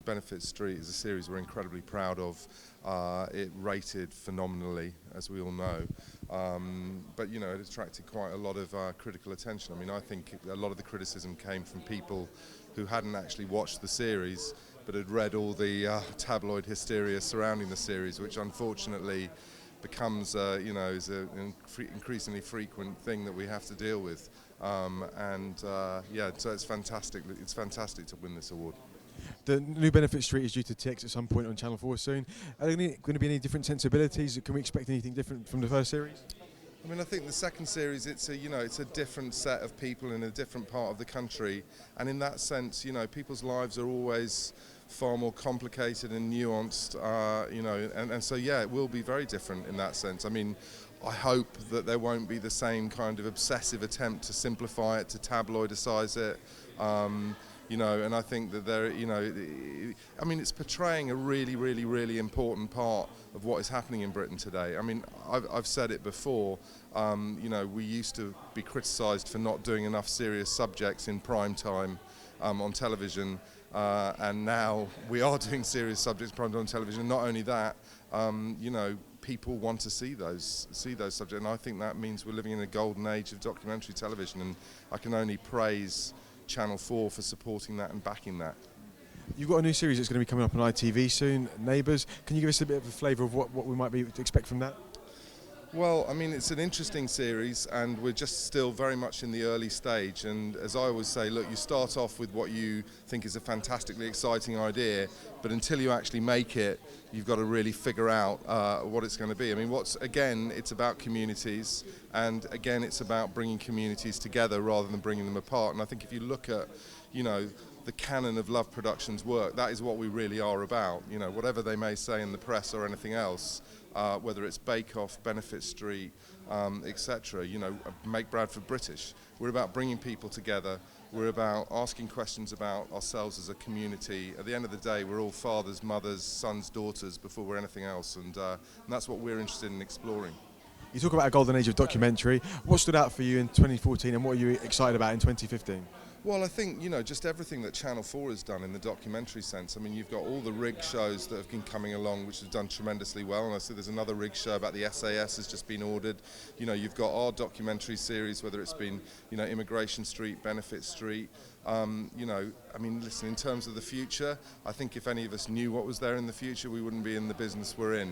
Benefit Street is a series we're incredibly proud of. It rated phenomenally, as we all know, but you know, it attracted quite a lot of critical attention. I mean, I think a lot of the criticism came from people who hadn't actually watched the series but had read all the tabloid hysteria surrounding the series, which unfortunately becomes, you know, is an increasingly frequent thing that we have to deal with. Yeah, so it's fantastic. It's fantastic to win this award. The new Benefit Street is due to TX at some point on Channel 4 soon. Are there going to be any different sensibilities? Can we expect anything different from the first series? I mean, I think the second series, it's a different set of people in a different part of the country, and in that sense, you know, people's lives are always far more complicated and nuanced, you know, and so yeah, it will be very different in that sense. I mean, I hope that there won't be the same kind of obsessive attempt to simplify it, to tabloidicize it. You know, and I think that there, you know, I mean, it's portraying a really, really, really important part of what is happening in Britain today. I mean, I've said it before, you know, we used to be criticised for not doing enough serious subjects in prime time on television, and now we are doing serious subjects in prime time on television. And not only that, you know, people want to see those subjects, and I think that means we're living in a golden age of documentary television, and I can only praise Channel 4 for supporting that and backing that. You've got a new series that's going to be coming up on ITV soon, Neighbours. Can you give us a bit of a flavour of what we might be to expect from that? Well, I mean, it's an interesting series, and we're just still very much in the early stage. And as I always say, look, you start off with what you think is a fantastically exciting idea, but until you actually make it, you've got to really figure out what it's going to be. I mean, again, it's about communities, and again, it's about bringing communities together rather than bringing them apart. And I think if you look at, you know, the canon of Love Productions work, that is what we really are about. You know, whatever they may say in the press or anything else, whether it's Bake Off, Benefit Street, etc., you know, make Bradford British. We're about bringing people together. We're about asking questions about ourselves as a community. At the end of the day, we're all fathers, mothers, sons, daughters before we're anything else, and that's what we're interested in exploring. You talk about a golden age of documentary. What stood out for you in 2014, and what are you excited about in 2015? Well, I think, you know, just everything that Channel 4 has done in the documentary sense. I mean, you've got all the rig shows that have been coming along, which have done tremendously well, and I see there's another rig show about the SAS has just been ordered. You know, you've got our documentary series, whether it's been, you know, Immigration Street, Benefit Street. You know, I mean, listen, in terms of the future, I think if any of us knew what was there in the future, we wouldn't be in the business we're in.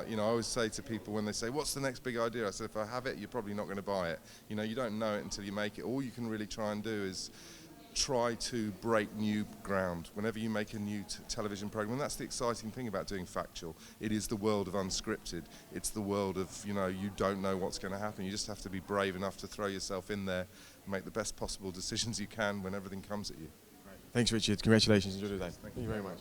You know, I always say to people when they say, what's the next big idea? I said, if I have it, you're probably not going to buy it. You know, you don't know it until you make it. All you can really try and do is try to break new ground whenever you make a new television program. And that's the exciting thing about doing factual. It is the world of unscripted. It's the world of, you know, you don't know what's going to happen. You just have to be brave enough to throw yourself in there and make the best possible decisions you can when everything comes at you. Thanks, Richard. Congratulations. Enjoy the day. Thank you very much.